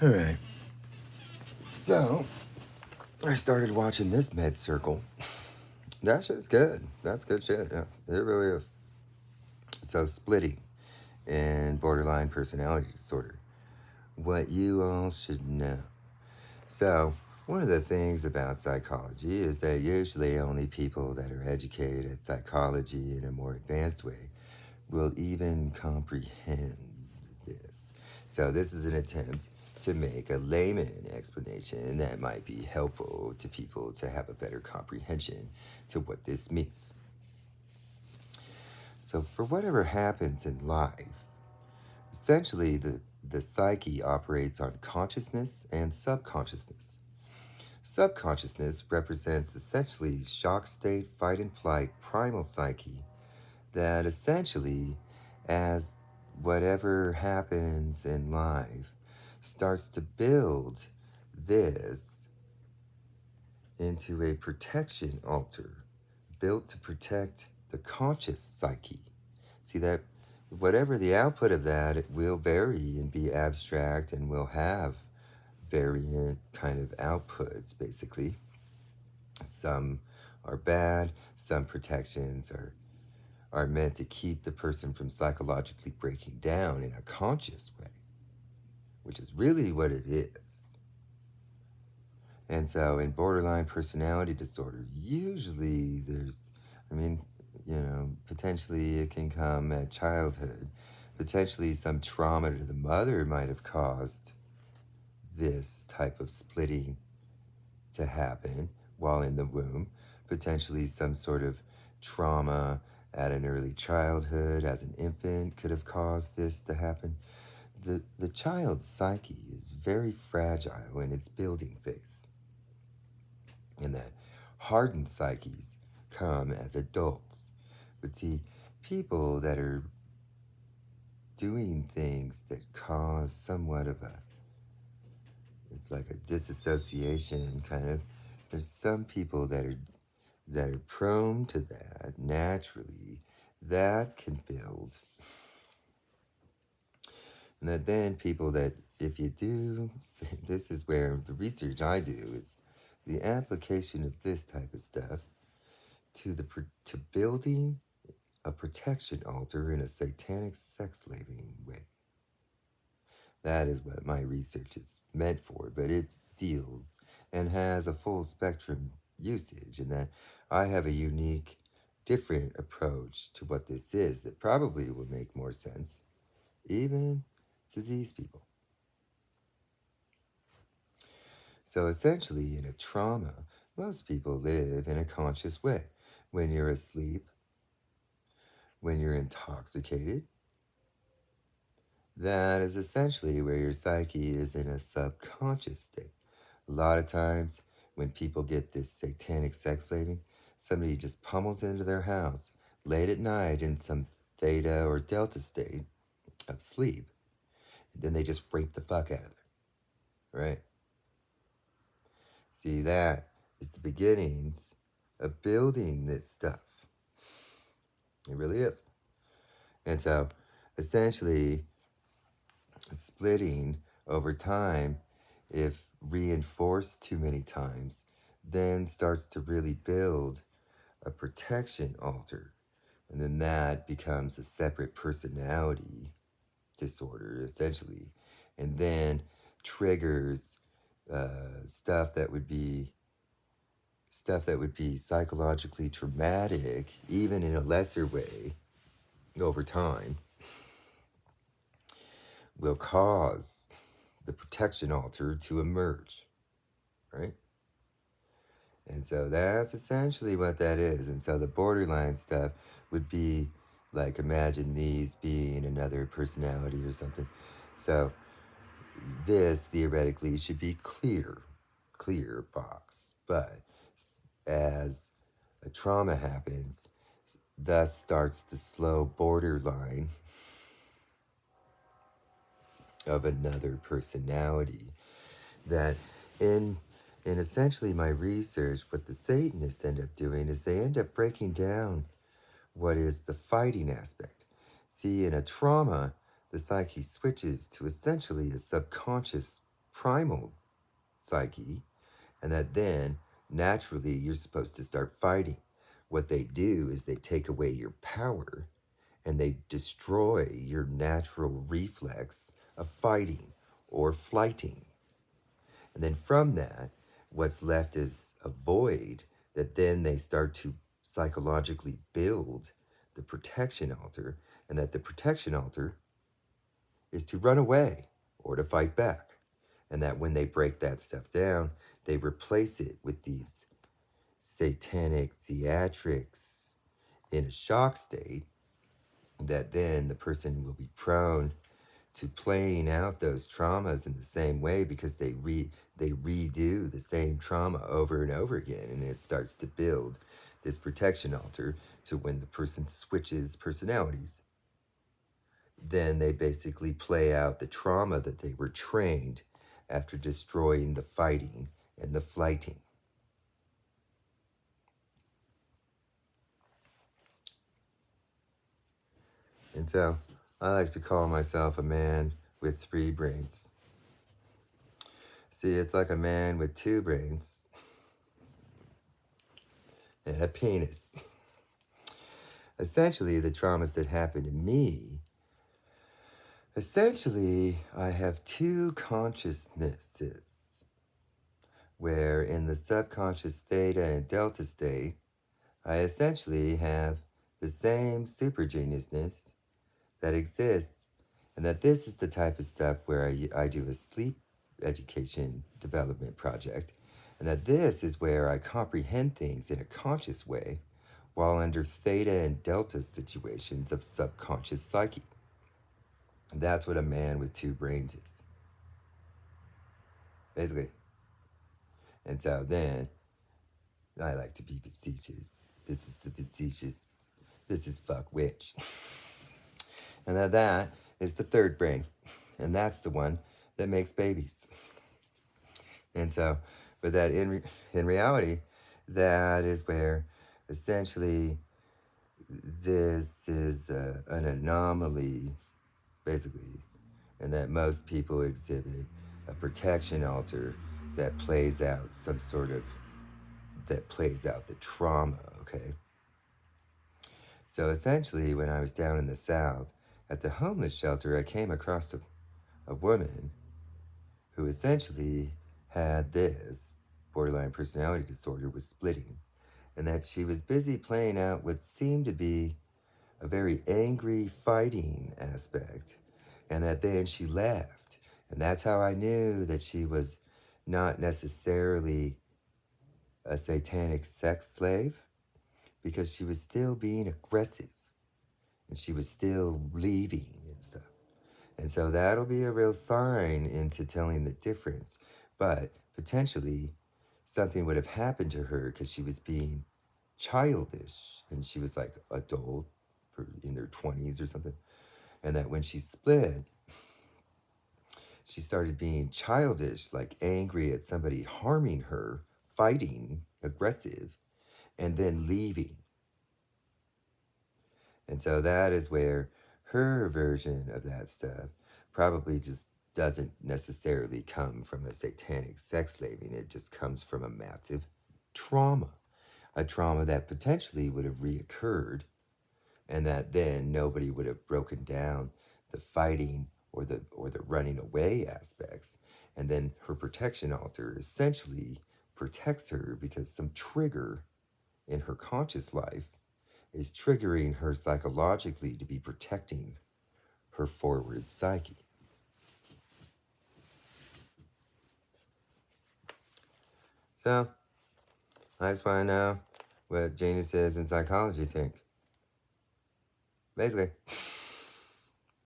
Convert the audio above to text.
All right. So, I started watching this Med Circle. That shit's good. That's good shit. Yeah, it really is. So, splitting and borderline personality disorder. What you all should know. So, one of the things about psychology is that usually only people that are educated at psychology in a more advanced way will even comprehend this. So, this is an attempt to make a layman explanation that might be helpful to people to have a better comprehension to what this means. So, for whatever happens in life, essentially the psyche operates on consciousness and subconsciousness. Subconsciousness represents essentially shock state, fight and flight, primal psyche that essentially, as whatever happens in life, starts to build this into a protection altar built to protect the conscious psyche. See that whatever the output of that, it will vary and be abstract and will have variant kind of outputs, basically. Some are bad, some protections are meant to keep the person from psychologically breaking down in a conscious way, which is really what it is. And so in borderline personality disorder, usually there's, potentially it can come at childhood. Potentially some trauma to the mother might have caused this type of splitting to happen while in the womb. Potentially some sort of trauma at an early childhood as an infant could have caused this to happen. The child's psyche is very fragile in its building phase, and that hardened psyches come as adults. But see, people that are doing things that cause somewhat of it's like a disassociation kind of, there's some people that are prone to that naturally, that can build. And that then people that, if you do, this is where the research I do is the application of this type of stuff to building a protection altar in a satanic sex slaving way. That is what my research is meant for, but it deals and has a full spectrum usage, and that I have a unique, different approach to what this is that probably will make more sense, even to these people. So essentially, in a trauma, most people live in a conscious way. When you're asleep, when you're intoxicated, that is essentially where your psyche is in a subconscious state. A lot of times, when people get this satanic sex slaving, somebody just pummels into their house late at night in some theta or delta state of sleep, and then they just rape the fuck out of them, right? See, that is the beginnings of building this stuff. It really is. And so, essentially, splitting over time, if reinforced too many times, then starts to really build a protection altar. And then that becomes a separate personality disorder, essentially. And then triggers stuff that would be psychologically traumatic, even in a lesser way, over time, will cause the protection altar to emerge, right? And so that's essentially what that is. And so the borderline stuff would be like, imagine these being another personality or something. So this theoretically should be clear box. But as a trauma happens, thus starts the slow borderline of another personality that in essentially my research, what the Satanists end up doing is they end up breaking down what is the fighting aspect. See, in a trauma, the psyche switches to essentially a subconscious primal psyche, and that then naturally you're supposed to start fighting. What they do is they take away your power and they destroy your natural reflex of fighting or flighting. And then from that, what's left is a void that then they start to psychologically build the protection altar, and that the protection altar is to run away or to fight back. And that when they break that stuff down, they replace it with these satanic theatrics in a shock state that then the person will be prone to playing out those traumas in the same way because they redo the same trauma over and over again, and it starts to build this protection altar to when the person switches personalities, then they basically play out the trauma that they were trained after destroying the fighting and the flighting. And so I like to call myself a man with 3 brains. See, it's like a man with 2 brains and a penis. Essentially, the traumas that happen to me, essentially, I have 2 consciousnesses, where in the subconscious theta and delta state, I essentially have the same super geniusness that exists, and that this is the type of stuff where I do a sleep education development project, and that this is where I comprehend things in a conscious way while under theta and delta situations of subconscious psyche. And that's what a man with 2 brains is, basically. And so then I like to be facetious. This is the facetious, this is fuck witch. And that is the 3rd brain. And that's the one that makes babies. And so, but that in reality, that is where essentially this is an anomaly, basically, and that most people exhibit a protection altar that plays out that plays out the trauma, okay? So essentially, when I was down in the South at the homeless shelter, I came across a woman who essentially had this borderline personality disorder, was splitting, and that she was busy playing out what seemed to be a very angry fighting aspect, and that then she left. And that's how I knew that she was not necessarily a satanic sex slave, because she was still being aggressive and she was still leaving and stuff. And so that'll be a real sign into telling the difference. But potentially something would have happened to her because she was being childish and she was like adult or in her 20s or something. And that when she split, she started being childish, like angry at somebody harming her, fighting, aggressive, and then leaving. And so that is where her version of that stuff probably just doesn't necessarily come from a satanic sex slaving. It just comes from a massive trauma, a trauma that potentially would have reoccurred, and that then nobody would have broken down the fighting or the running away aspects. And then her protection altar essentially protects her because some trigger in her conscious life is triggering her psychologically to be protecting her forward psyche. So, I just want to know what geniuses in psychology think. Basically.